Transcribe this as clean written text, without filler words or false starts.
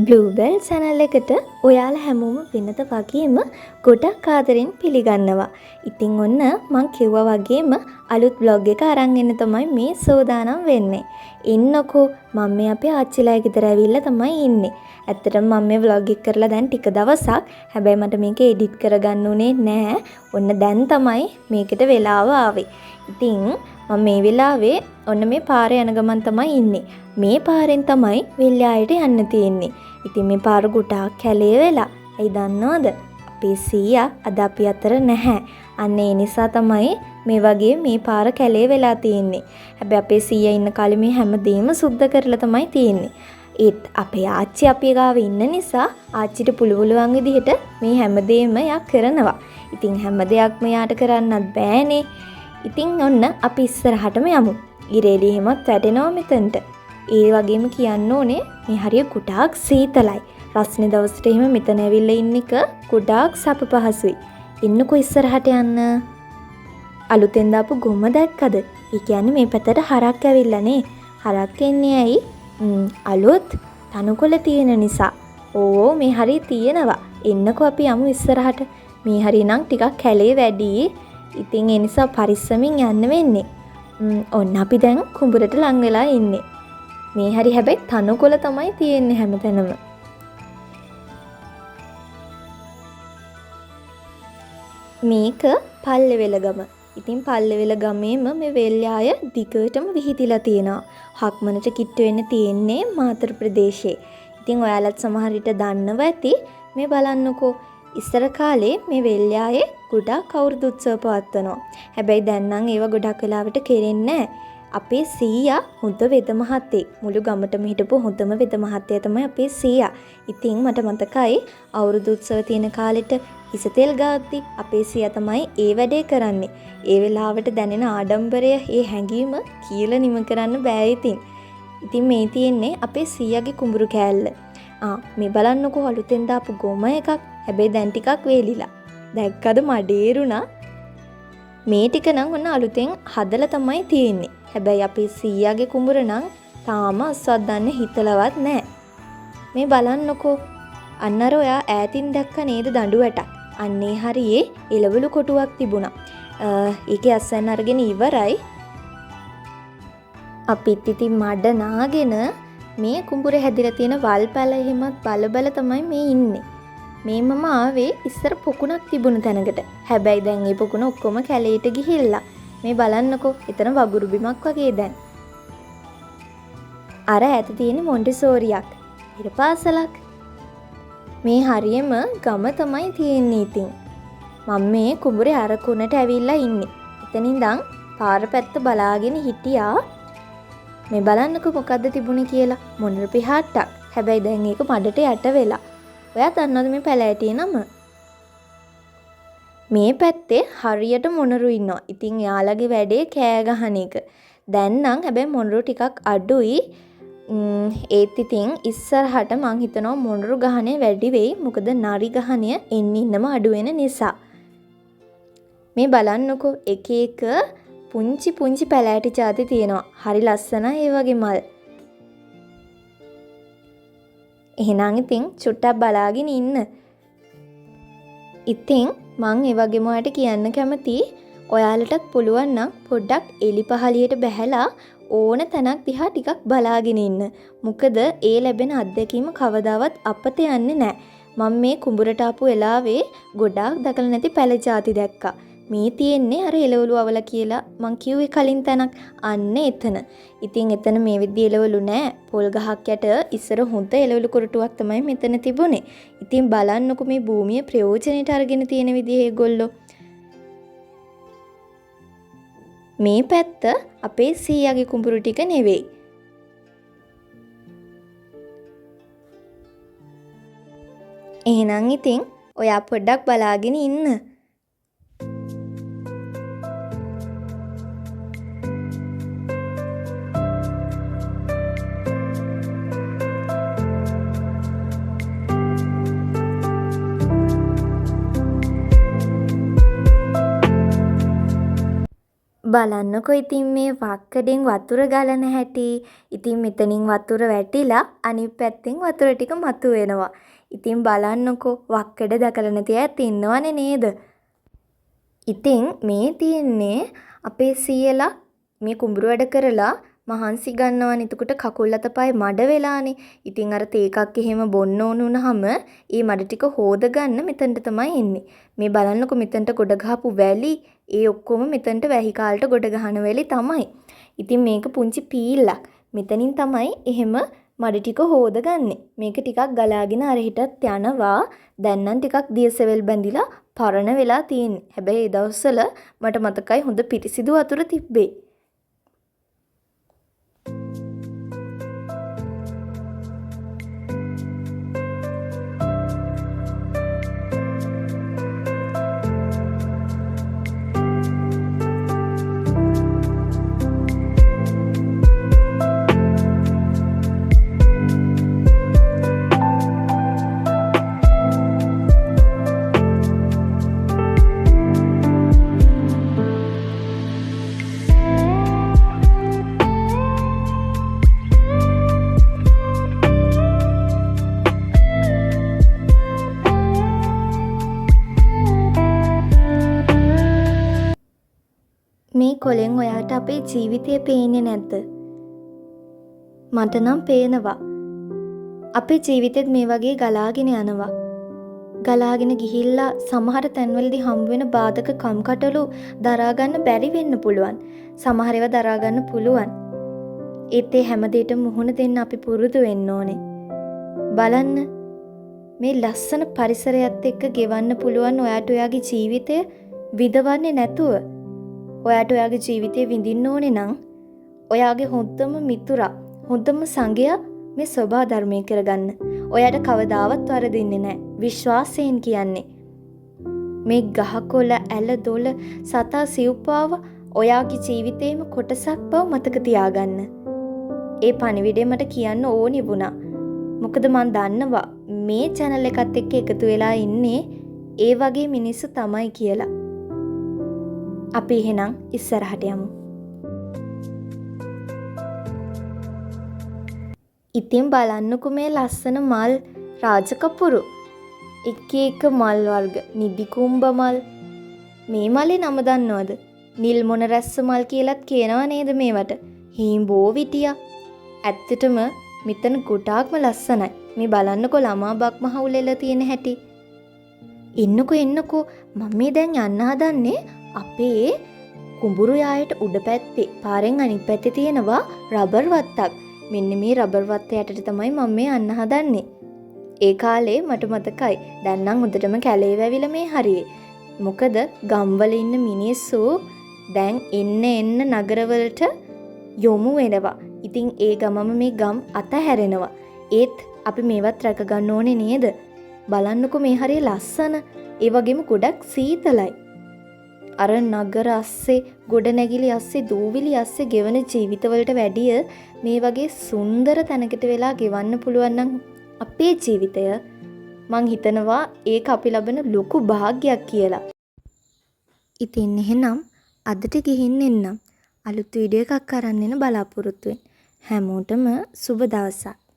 බ්ලූබෙල් channel එකට ඔයාලා හැමෝම වෙනද වගේම ගොඩක් ආදරෙන් පිළිගන්නවා. ඉතින් ඔන්න මං කිව්වා වගේම අලුත් vlog එක අරන් එන්න තමයි මේ සෝදානම් වෙන්නේ. ඉන්නකෝ මම මේ අපේ ආච්චිලා ගෙදර ඇවිල්ලා තමයි ඉන්නේ. ඇත්තටම මම මේ vlog එක කරලා දැන් ටික දවසක්. හැබැයි මට මේක edit කරගන්න උනේ නෑ. ඔන්න දැන් තමයි මේකට වෙලාව ආවේ. ඉතින් මම මේ වෙලාවේ ඔන්න මේ පාරේ යන ගමන් තමයි ඉන්නේ. මේ පාරෙන් තමයි වෙල්යායට යන්න තියෙන්නේ. ඉතින් මේ පාර ගොඩාක් කැලේ වෙලා. ඇයි දන්නවද? අපේ සීයා අද අපි අතර නැහැ. අන්න ඒ නිසා තමයි මේ වගේ මේ පාර කැලේ වෙලා තියෙන්නේ. හැබැයි අපේ සීයා ඉන්න කාලේ මේ හැමදේම සුද්ධ කරලා තමයි තියෙන්නේ. ඒත් අපේ ආච්චි අපි ගාව ඉන්න නිසා ආච්චිට පුළුවන් විදිහට මේ හැමදේම යා කරනවා. ඉතින් හැම දෙයක්ම යාට කරන්නත් බෑනේ. ඉතින් ඔන්න අපි ඉස්සරහටම යමු. ඉරේලි එහෙමත් වැටෙනවා මෙතනට. ඒ වගේම කියන්න ඕනේ මේ හරිය ගොඩාක් සීතලයි. රස්නේ දවසට එහෙම මෙතන ඇවිල්ලා ඉන්න එක ගොඩාක් සප පහසුයි. එන්නකෝ ඉස්සරහට යන්න. අලුතෙන් දාපු ගොම දැක්කද? ඒ කියන්නේ මේ පැත්තට හරක් ඇවිල්ලා නේ. හරක් එන්නේ ඇයි? අලුත් තනුකොළ තියෙන නිසා. ඕ මේ හරිය තියෙනවා. එන්නකෝ අපි යමු ඉස්සරහට. මේ හරිය නම් ටිකක් කැලේ වැඩි. ඉතින් ඒ නිසා පරිස්සමින් යන්න වෙන්නේ. ඔන්න අපි දැන් කුඹුරට ලං වෙලා ඉන්නේ. මේ හරි හැබැයි තනුකොළ තමයි තියෙන්නේ හැමතැනම. මේක පල්ලෙවෙල ගම. ඉතින් පල්ලෙවෙල ගමේම මේ වෙල්යාය දිගටම විහිදිලා තියෙනවා. හක්මනට කිට්ටු වෙන්න තියෙන්නේ මාතර ප්‍රදේශයේ. ඉතින් ඔයාලත් සමහර විට දන්නව ඇති මේ බලන්නකෝ. ඉස්සර කාලේ මේ වෙල්යායේ ගොඩාක් කවුරුදු උත්සව පවත්වනවා. හැබැයි දැන් නම් ඒව ගොඩක් වෙලාවට කෙරෙන්නේ නැහැ. අපේ සීයා හොඳ වෙද මහත්තයෙක්. මුළු ගමටම හිටපු හොඳම වෙද මහත්තයා තමයි අපේ සීයා. ඉතින් මට මතකයි අවුරුදු උත්සව තියෙන කාලෙට හිස තෙල් ගාද්දි අපේ සීයා තමයි ඒ වැඩේ කරන්නේ. ඒ වෙලාවට දැනෙන ආඩම්බරය, ඒ හැඟීම කියලා නිම කරන්න බෑ ඉතින්. ඉතින් මේ තියෙන්නේ අපේ සීයාගේ කුඹුරු කෑල්ල. මේ බලන්නකෝ අලුතෙන් දාපු ගොම එකක්. හැබැයි දැන් ටිකක් වේලිලා. දැක්කද මඩේරුණා? මේ ටික නම් ඔන්න අලුතෙන් හදලා තමයි තියෙන්නේ. හැබැයි අපේ සීයාගේ කුඹුර නම් තාම අස්වද්දන්න හිතලවත් නැහැ. මේ බලන්නකෝ. අන්න අර ඔයා ඈතින් දැක්ක නේද දඬු වැටක්? අන්නේ හරියේ එළවලු කොටුවක් තිබුණා. ඒකේ අස්සන් අරගෙන ඉවරයි. අපිත් ඉතින් මඩ නාගෙන මේ කුඹුරේ හැදිලා තියෙන වල් පැල එහෙමත් බල තමයි මේ ඉන්නේ. මේ මම ආවේ ඉස්සර පොකුණක් තිබුණ තැනකට. හැබැයි දැන් මේ පොකුණ ඔක්කොම කැලේට ගිහිල්ලා. මේ බලන්නකෝ එතන වගුරු බිමක් වගේ දැන්. අර ඈත තියෙන මොන්ටිසෝරියක්. ඊට පාසලක්. මේ හරියම ගම තමයි තියෙන්නේ ඉතින්. මම මේ කුඹුරේ අර කුණට ඇවිල්ලා ඉන්නේ. එතන ඉඳන් පාර පැත්ත බලාගෙන හිටියා. මේ බලන්නකෝ මොකද්ද තිබුණේ කියලා. මොනර පිහාට්ටක්. හැබැයි දැන් ඒක මඩට යට වෙලා. ඔයා දන්නවද මේ පැලෑටියේ නම? මේ පැත්තේ හරියට මොනරු ඉන්නවා. ඉතින් යාළගේ වැඩේ කෑ ගහන එක. දැන් නම් හැබැයි මොනරු ටිකක් අඩුයි. ඒත් ඉතින් ඉස්සරහට මං හිතනවා මොනරු ගහණය වැඩි වෙයි. මොකද නරි ගහණය ඉන්නම අඩු වෙන නිසා. මේ බලන්නකෝ එක එක පුංචි පැලෑටි ಜಾති තියෙනවා. හරි ලස්සනයි ඒ වගේ මල්. එහෙනම් ඉතින් චුට්ටක් බලාගෙන ඉන්න. ඉතින් මං ඒ වගේම ඔයාලට කියන්න කැමතියි. ඔයාලටත් පුළුවන් නම් පොඩ්ඩක් එලි පහලියට බැහැලා ඕන තැනක් දිහා ටිකක් බලාගෙන ඉන්න. මොකද ඒ ලැබෙන අත්දැකීම කවදාවත් අපත යන්නේ නැහැ. මම මේ කුඹුරට ආපු වෙලාවේ ගොඩාක් දකලා නැති පැල ಜಾති දැක්කා. මේ තියෙන්නේ අර එළවලු අවල කියලා මං කිව්වේ කලින් තැනක්. අන්න එතන. ඉතින් එතන මේ විදිහේ එළවලු නෑ. පොල් ගහක් යට ඉස්සර හොඳ එළවලු කොරටුවක් තමයි මෙතන තිබුණේ. ඉතින් බලන්නකො මේ භූමිය ප්‍රයෝජනෙට අරගෙන තියෙන විදිහ ඒගොල්ලෝ. මේ පැත්ත අපේ සීයාගේ කුඹුරු ටික නෙවෙයි. එහෙනම් ඉතින් ඔයා පොඩ්ඩක් බලාගෙන ඉන්න. බලන්නකො ඉතින් මේ වක්කඩෙන් වතුර ගලන හැටි. ඉතින් මෙතනින් වතුර වැටිලා අනිත් පැත්තෙන් වතුර ටික මතුවෙනවා. ඉතින් බලන්නකො වක්කඩ දැකලා නැති අයත් ඉන්නවනේ නේද? ඉතින් මේ තියෙන්නේ අපේ සීයලා මේ කුඹුරු වැඩ කරලා මහන්සි ගන්නවනේ. එතකොට කකුල් අතපය මඩ වෙලානේ. ඉතින් අර තේ එකක් එහෙම බොන්න ඕන වුණාම ඒ මඩ ටික හොද ගන්න මෙතනට තමයි එන්නේ. මේ බලන්නකො මෙතනට ගොඩ ගහපු වැලි ඒ ඔක්කොම මෙතනට වැහි කාලට ගොඩ ගහන වෙලේ තමයි. ඉතින් මේක පුංචි පීල්ලක්. මෙතනින් තමයි එහෙම මඩ ටික හොදගන්නේ. මේක ටිකක් ගලාගෙන අර හිටත් යනවා. දැන් නම් ටිකක් දියසෙවල් බැඳිලා පරණ වෙලා තියෙන්නේ. හැබැයි ඒ දවස්වල මට මතකයි හොඳ පිරිසිදු වතුර තිබ්බේ. මේ කොලෙන් ඔයාට අපේ ජීවිතය පේන්නේ නැද්ද? මට නම් පේනවා. අපේ ජීවිතෙත් මේ වගේ ගලාගෙන යනවා. ගලාගෙන ගිහිල්ලා සමහර තැන්වලදී හම්බ වෙන බාධක කම්කටොළු දරා ගන්න බැරි වෙන්න පුළුවන්. සමහර ඒවා දරා ගන්න පුළුවන්. ඒත් ඒ හැම දෙයකටම මුහුණ දෙන්න අපි පුරුදු වෙන්න ඕනේ. බලන්න මේ ලස්සන පරිසරයත් එක්ක ගෙවන්න පුළුවන් ඔයාට ඔයාගේ ජීවිතය විඳවන්නේ නැතුව. ඔයාට ඔයාගේ ජීවිතය විඳින්න ඕනේ නම් ඔයාගේ හොඳම මිතුරා, හොඳම සංගයා මේ සබා ධර්මය කරගන්න. ඔයාට කවදාවත් වරදින්නේ නැහැ. විශ්වාසයෙන් කියන්නේ. මේ ගහකොළ ඇල දොළ සතා සිව්පාව ඔයාගේ ජීවිතේම කොටසක් බව මතක තියාගන්න. ඒ පණිවිඩය මට කියන්න ඕනි වුණා. මොකද මන් දන්නවා මේ channel එකත් එක්ක එකතු වෙලා ඉන්නේ ඒ වගේ මිනිස්සු තමයි කියලා. අපි එහෙනම් ඉස්සරහට යමු. ඉතින් බලන්නකෝ මේ ලස්සන මල් රාජකපුරු. එක එක මල් වර්ග, නිදිකුම්බ මල්. මේ මලේ නම දන්නවද? නිල් මොන රැස්ස මල් කියලාත් කියනවා නේද මේවට? හීම්බෝ විටියා. ඇත්තටම මෙතන ගොඩාක්ම ලස්සනයි. මේ බලන්නකෝ ළමා බක් මහවුලෙල තියෙන හැටි. එන්නකෝ මම මේ දැන් යන්න හදන්නේ අපේ කුඹුරු යායට උඩ පැත්තේ පාරෙන් අනිත් පැත්තේ තියෙනවා රබර් වත්තක්. මෙන්න මේ රබර් වත්ත යටට තමයි මම මේ යන්න හදන්නේ. ඒ කාලේ මට මතකයි. දැන් නම් හොඳටම කැලේ වැවිලා මේ හරියේ. මොකද ගම්වල ඉන්න මිනිස්සු දැන් එන්න නගරවලට යොමු වෙනවා. ඉතින් ඒ ගමම මේ ගම් අතහැරෙනවා. ඒත් අපි මේවත් රැක ගන්න ඕනේ නේද? බලන්නකෝ මේ හරිය ලස්සන. ඒ වගේම ගොඩක් සීතලයි. අර නගර අස්සේ ගොඩනැගිලි අස්සේ දූවිලි අස්සේ ගෙවන ජීවිතවලට වැඩිය මේ වගේ සුන්දර තැනකට වෙලා ගෙවන්න පුළුවන් නම් අපේ ජීවිතය මං හිතනවා ඒක අපි ලබන ලොකු භාග්යක් කියලා. ඉතින් එහෙනම් අදට ගිහින් එන්නම්. අලුත් වීඩියෝ එකක් අරන් එන්න බලාපොරොත්තු වෙන්න. හැමෝටම සුබ දවසක්.